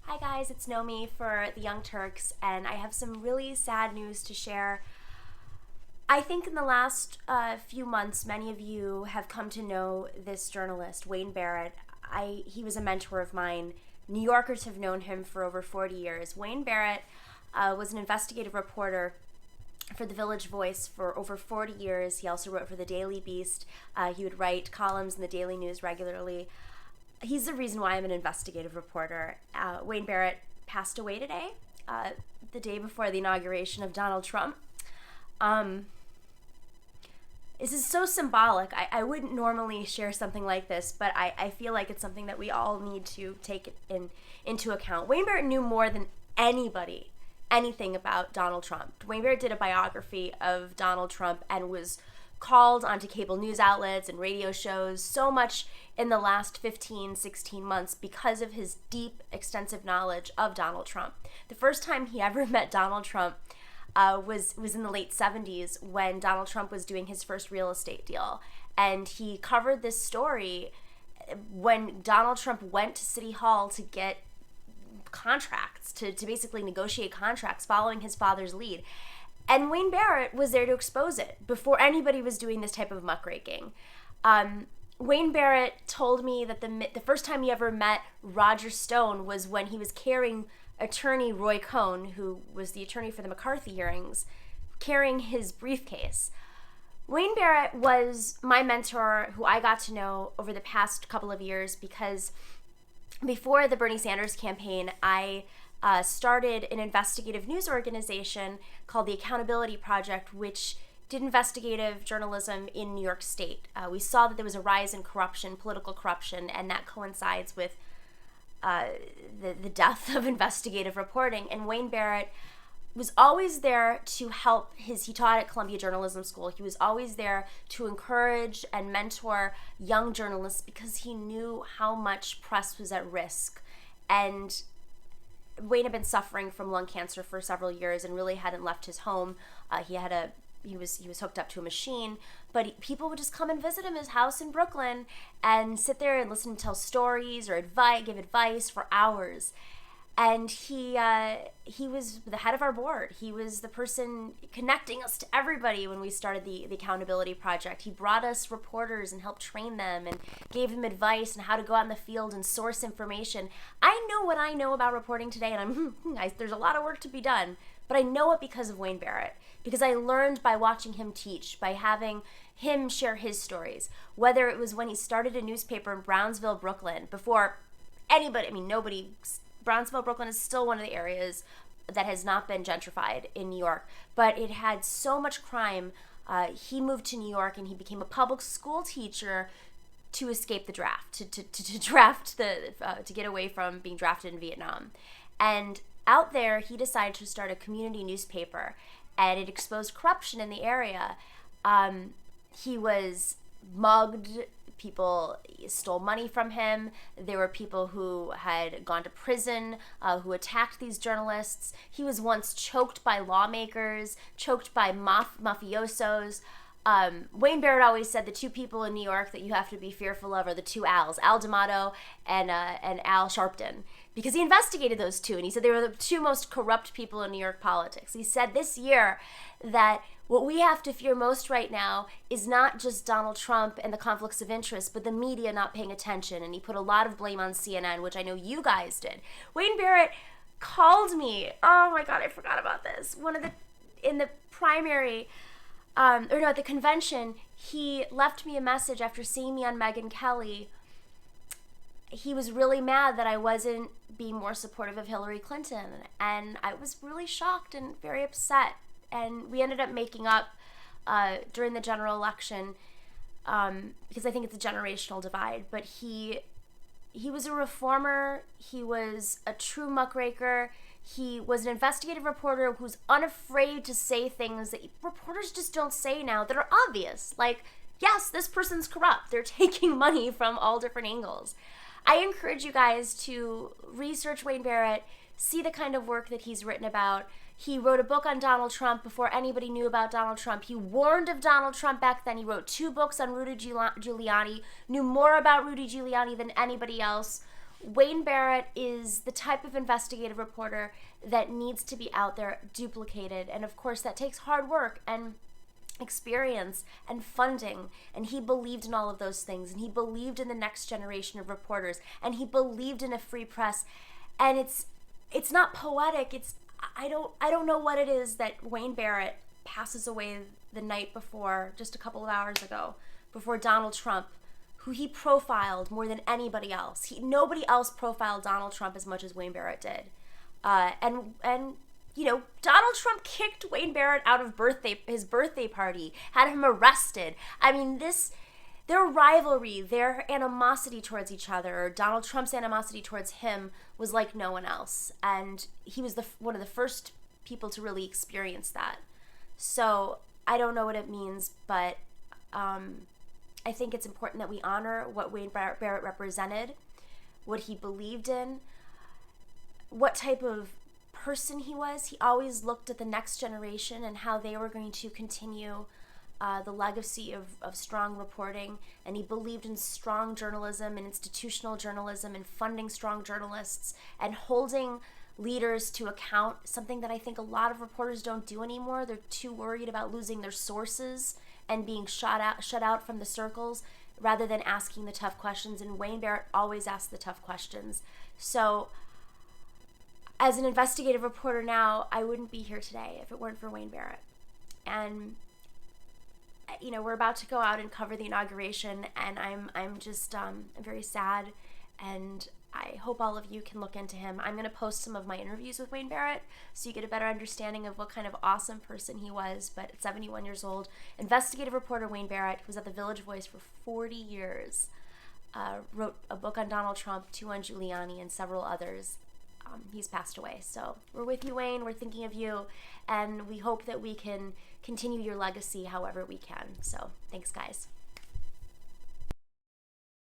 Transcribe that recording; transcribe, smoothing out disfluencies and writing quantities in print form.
Hi guys, it's Nomi for the Young Turks, and I have some really sad news to share. I think in the last few months, many of you have come to know this journalist, Wayne Barrett. He was a mentor of mine. New Yorkers have known him for over 40 years. Wayne Barrett was an investigative reporter for the Village Voice for over 40 years. He also wrote for the Daily Beast. He would write columns in the Daily News regularly. He's the reason why I'm an investigative reporter. Wayne Barrett passed away today, the day before the inauguration of Donald Trump. This is so symbolic. I wouldn't normally share something like this, but I feel like it's something that we all need to take into account. Wayne Barrett knew more than anybody anything about Donald Trump. Wayne Barrett did a biography of Donald Trump and was called onto cable news outlets and radio shows so much in the last 15, 16 months because of his deep, extensive knowledge of Donald Trump. The first time he ever met Donald Trump was in the late 70s when Donald Trump was doing his first real estate deal. And he covered this story when Donald Trump went to City Hall to get contracts, to basically negotiate contracts following his father's lead. And Wayne Barrett was there to expose it before anybody was doing this type of muckraking. Wayne Barrett told me that the first time he ever met Roger Stone was when he was carrying attorney Roy Cohn, who was the attorney for the McCarthy hearings, carrying his briefcase. Wayne Barrett was my mentor who I got to know over the past couple of years because before the Bernie Sanders campaign, I started an investigative news organization called the Accountability Project, which did investigative journalism in New York State. We saw that there was a rise in corruption, political corruption, and that coincides with the death of investigative reporting. And Wayne Barrett was always there to help he taught at Columbia Journalism School. He was always there to encourage and mentor young journalists because he knew how much press was at risk. And Wayne had been suffering from lung cancer for several years and really hadn't left his home. He was hooked up to a machine, but people would just come and visit him at his house in Brooklyn and sit there and listen to him tell stories or give advice for hours. And he was the head of our board. He was the person connecting us to everybody when we started the Accountability Project. He brought us reporters and helped train them and gave them advice on how to go out in the field and source information. I know what I know about reporting today, and there's a lot of work to be done, but I know it because of Wayne Barrett, because I learned by watching him teach, by having him share his stories, whether it was when he started a newspaper in Brownsville, Brooklyn, before nobody. Brownsville, Brooklyn is still one of the areas that has not been gentrified in New York, but it had so much crime. He moved to New York and he became a public school teacher to escape the draft, to get away from being drafted in Vietnam. And out there, he decided to start a community newspaper, and it exposed corruption in the area. He was mugged. People stole money from him. There were people who had gone to prison, who attacked these journalists. He was once choked by lawmakers, choked by mafiosos. Wayne Barrett always said the two people in New York that you have to be fearful of are the two Al's, Al D'Amato and Al Sharpton, because he investigated those two, and he said they were the two most corrupt people in New York politics. He said this year that what we have to fear most right now is not just Donald Trump and the conflicts of interest, but the media not paying attention, and he put a lot of blame on CNN, which I know you guys did. Wayne Barrett called me. Oh my God, I forgot about this. In the primary, at the convention, he left me a message after seeing me on Megyn Kelly. He was really mad that I wasn't being more supportive of Hillary Clinton, and I was really shocked and very upset. And we ended up making up during the general election because I think it's a generational divide. But he was a reformer. He was a true muckraker. He was an investigative reporter who's unafraid to say things that reporters just don't say now that are obvious. Like, yes, this person's corrupt. They're taking money from all different angles. I encourage you guys to research Wayne Barrett, see the kind of work that he's written about. He wrote a book on Donald Trump before anybody knew about Donald Trump. He warned of Donald Trump back then. He wrote 2 books on Rudy Giuliani, knew more about Rudy Giuliani than anybody else. Wayne Barrett is the type of investigative reporter that needs to be out there duplicated. And of course, that takes hard work and experience and funding. And he believed in all of those things. And he believed in the next generation of reporters. And he believed in a free press. And it's not poetic. I don't know what it is that Wayne Barrett passes away the night before, just a couple of hours ago, before Donald Trump, who he profiled more than anybody else. Nobody else profiled Donald Trump as much as Wayne Barrett did. And you know, Donald Trump kicked Wayne Barrett out of his birthday party, had him arrested. I mean, their rivalry, their animosity towards each other, or Donald Trump's animosity towards him, was like no one else. And he was one of the first people to really experience that. So I don't know what it means, but I think it's important that we honor what Wayne Barrett represented, what he believed in, what type of person he was. He always looked at the next generation and how they were going to continue the legacy of strong reporting, and he believed in strong journalism and institutional journalism and funding strong journalists and holding leaders to account, something that I think a lot of reporters don't do anymore. They're too worried about losing their sources and being shut out from the circles rather than asking the tough questions. And Wayne Barrett always asked the tough questions. So as an investigative reporter now, I wouldn't be here today if it weren't for Wayne Barrett. And you know, we're about to go out and cover the inauguration, and I'm just very sad, and I hope all of you can look into him. I'm going to post some of my interviews with Wayne Barrett so you get a better understanding of what kind of awesome person he was. But at 71 years old, investigative reporter Wayne Barrett, who was at the Village Voice for 40 years, wrote a book on Donald Trump, 2 on Giuliani, and several others. He's passed away. So we're with you, Wayne. We're thinking of you, and we hope that we can continue your legacy however we can. So thanks, guys.